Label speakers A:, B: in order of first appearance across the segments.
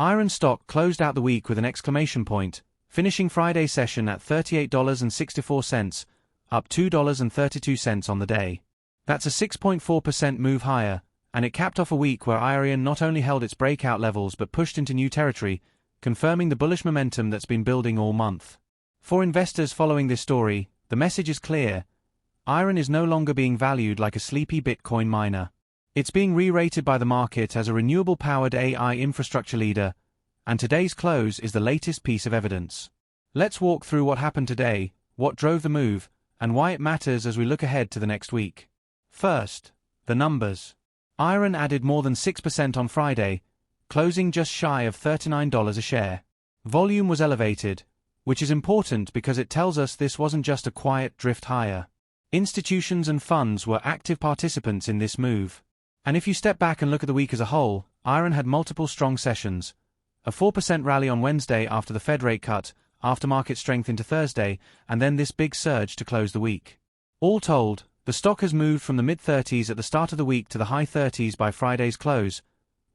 A: IREN stock closed out the week with an exclamation point, finishing Friday's session at $38.64, up $2.32 on the day. That's a 6.4% move higher, and it capped off a week where IREN not only held its breakout levels but pushed into new territory, confirming the bullish momentum that's been building all month. For investors following this story, the message is clear. IREN is no longer being valued like a sleepy Bitcoin miner. It's being re-rated by the market as a renewable-powered AI infrastructure leader, and today's close is the latest piece of evidence. Let's walk through what happened today, what drove the move, and why it matters as we look ahead to the next week. First, the numbers. IREN added more than 6% on Friday, closing just shy of $39 a share. Volume was elevated, which is important because it tells us this wasn't just a quiet drift higher. Institutions and funds were active participants in this move. And if you step back and look at the week as a whole, IREN had multiple strong sessions. A 4% rally on Wednesday after the Fed rate cut, aftermarket strength into Thursday, and then this big surge to close the week. All told, the stock has moved from the mid-30s at the start of the week to the high 30s by Friday's close,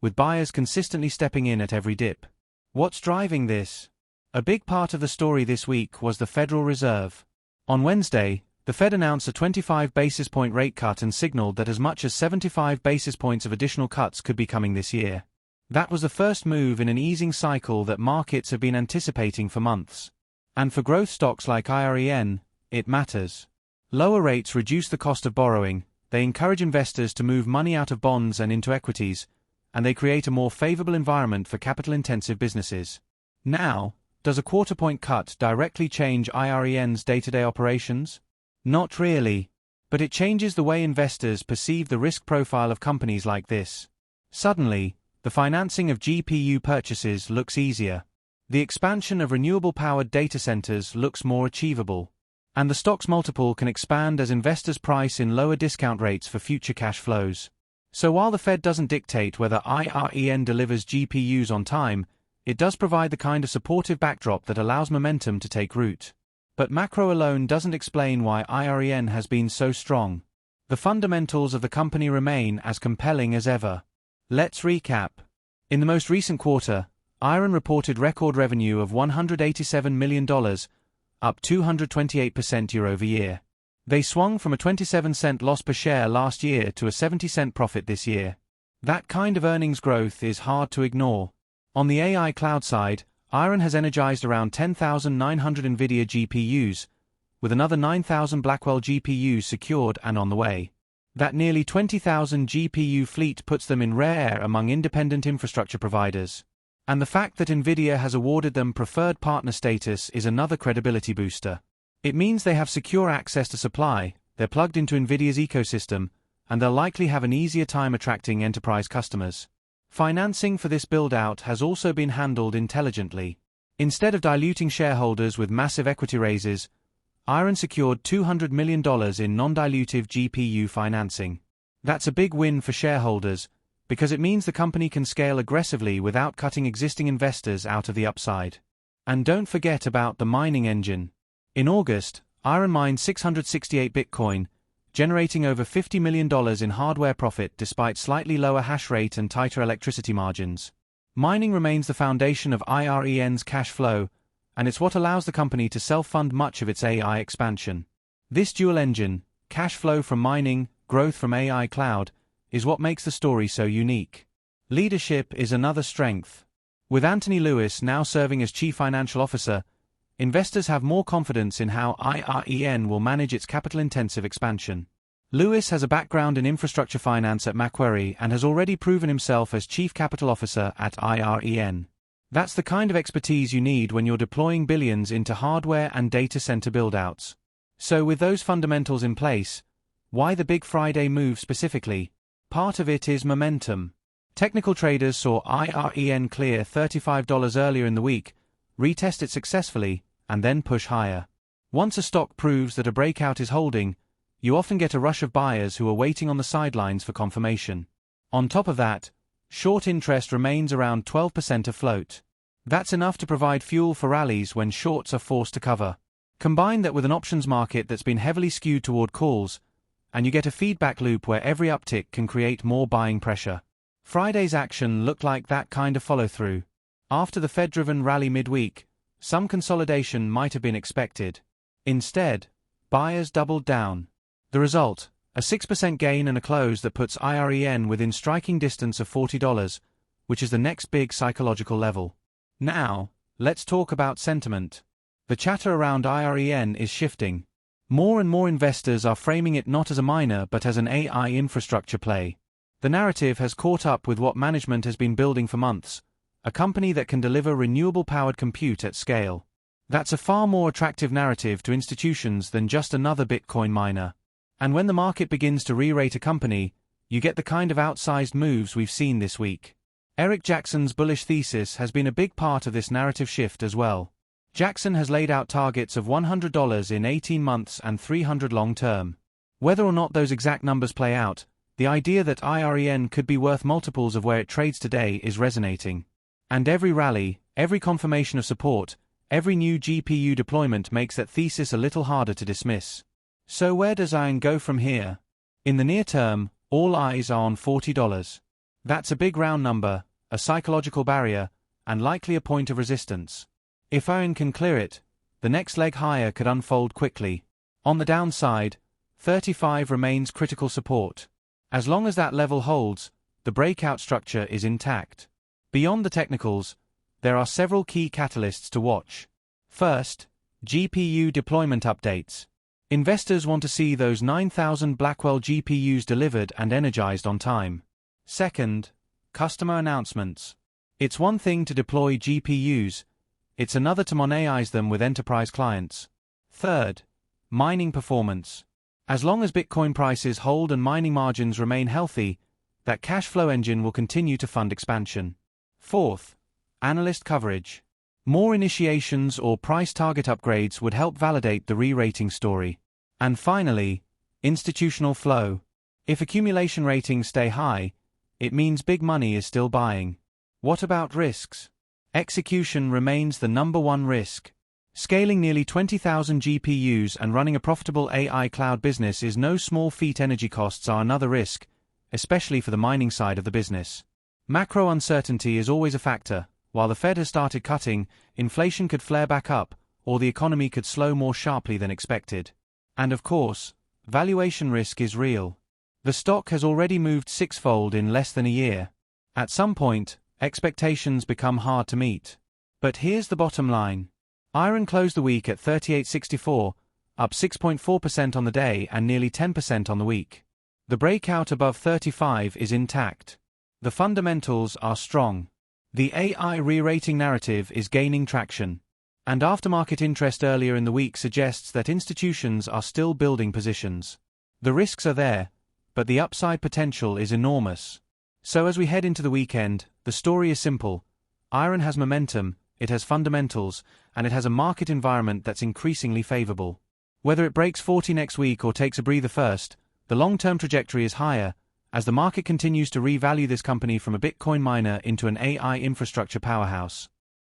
A: with buyers consistently stepping in at every dip. What's driving this? A big part of the story this week was the Federal Reserve. On Wednesday, the Fed announced a 25 basis point rate cut and signaled that as much as 75 basis points of additional cuts could be coming this year. That was the first move in an easing cycle that markets have been anticipating for months. And for growth stocks like IREN, it matters. Lower rates reduce the cost of borrowing, they encourage investors to move money out of bonds and into equities, and they create a more favorable environment for capital-intensive businesses. Now, does a quarter-point cut directly change IREN's day-to-day operations? Not really. But it changes the way investors perceive the risk profile of companies like this. Suddenly, the financing of GPU purchases looks easier. The expansion of renewable-powered data centers looks more achievable. And the stock's multiple can expand as investors price in lower discount rates for future cash flows. So while the Fed doesn't dictate whether IREN delivers GPUs on time, it does provide the kind of supportive backdrop that allows momentum to take root. But macro alone doesn't explain why IREN has been so strong. The fundamentals of the company remain as compelling as ever. Let's recap. In the most recent quarter, IREN reported record revenue of $187 million, up 228% year-over-year. They swung from a 27-cent loss per share last year to a 70-cent profit this year. That kind of earnings growth is hard to ignore. On the AI cloud side, IREN has energized around 10,900 Nvidia GPUs, with another 9,000 Blackwell GPUs secured and on the way. That nearly 20,000 GPU fleet puts them in rare air among independent infrastructure providers. And the fact that Nvidia has awarded them preferred partner status is another credibility booster. It means they have secure access to supply, they're plugged into Nvidia's ecosystem, and they'll likely have an easier time attracting enterprise customers. Financing for this build-out has also been handled intelligently. Instead of diluting shareholders with massive equity raises, IREN secured $200 million in non-dilutive GPU financing. That's a big win for shareholders, because it means the company can scale aggressively without cutting existing investors out of the upside. And don't forget about the mining engine. In August, IREN mined 668 Bitcoin, generating over $50 million in hardware profit despite slightly lower hash rate and tighter electricity margins. Mining remains the foundation of IREN's cash flow, and it's what allows the company to self-fund much of its AI expansion. This dual engine, cash flow from mining, growth from AI cloud, is what makes the story so unique. Leadership is another strength. With Anthony Lewis now serving as Chief Financial Officer, investors have more confidence in how IREN will manage its capital-intensive expansion. Lewis has a background in infrastructure finance at Macquarie and has already proven himself as Chief Capital Officer at IREN. That's the kind of expertise you need when you're deploying billions into hardware and data center build-outs. So with those fundamentals in place, why the big Friday move specifically? Part of it is momentum. Technical traders saw IREN clear $35 earlier in the week, retest it successfully, and then push higher. Once a stock proves that a breakout is holding, you often get a rush of buyers who are waiting on the sidelines for confirmation. On top of that, short interest remains around 12% afloat. That's enough to provide fuel for rallies when shorts are forced to cover. Combine that with an options market that's been heavily skewed toward calls, and you get a feedback loop where every uptick can create more buying pressure. Friday's action looked like that kind of follow-through. After the Fed-driven rally midweek, some consolidation might have been expected. Instead, buyers doubled down. The result, a 6% gain and a close that puts IREN within striking distance of $40, which is the next big psychological level. Now, let's talk about sentiment. The chatter around IREN is shifting. More and more investors are framing it not as a miner but as an AI infrastructure play. The narrative has caught up with what management has been building for months, a company that can deliver renewable-powered compute at scale. That's a far more attractive narrative to institutions than just another Bitcoin miner. And when the market begins to re-rate a company, you get the kind of outsized moves we've seen this week. Eric Jackson's bullish thesis has been a big part of this narrative shift as well. Jackson has laid out targets of $100 in 18 months and $300 long-term. Whether or not those exact numbers play out, the idea that IREN could be worth multiples of where it trades today is resonating. And every rally, every confirmation of support, every new GPU deployment makes that thesis a little harder to dismiss. So where does IREN go from here? In the near term, all eyes are on $40. That's a big round number, a psychological barrier, and likely a point of resistance. If IREN can clear it, the next leg higher could unfold quickly. On the downside, 35 remains critical support. As long as that level holds, the breakout structure is intact. Beyond the technicals, there are several key catalysts to watch. First, GPU deployment updates. Investors want to see those 9,000 Blackwell GPUs delivered and energized on time. Second, customer announcements. It's one thing to deploy GPUs, it's another to monetize them with enterprise clients. Third, mining performance. As long as Bitcoin prices hold and mining margins remain healthy, that cash flow engine will continue to fund expansion. Fourth, analyst coverage. More initiations or price target upgrades would help validate the re-rating story. And finally, institutional flow. If accumulation ratings stay high, it means big money is still buying. What about risks? Execution remains the number one risk. Scaling nearly 20,000 GPUs and running a profitable AI cloud business is no small feat. Energy costs are another risk, especially for the mining side of the business. Macro uncertainty is always a factor. While the Fed has started cutting, inflation could flare back up, or the economy could slow more sharply than expected. And of course, valuation risk is real. The stock has already moved sixfold in less than a year. At some point, expectations become hard to meet. But here's the bottom line. IREN closed the week at $38.64, up 6.4% on the day and nearly 10% on the week. The breakout above 35 is intact. The fundamentals are strong. The AI re-rating narrative is gaining traction. And aftermarket interest earlier in the week suggests that institutions are still building positions. The risks are there, but the upside potential is enormous. So as we head into the weekend, the story is simple. IREN has momentum, it has fundamentals, and it has a market environment that's increasingly favorable. Whether it breaks 40 next week or takes a breather first, the long-term trajectory is higher, as the market continues to revalue this company from a Bitcoin miner into an AI infrastructure powerhouse.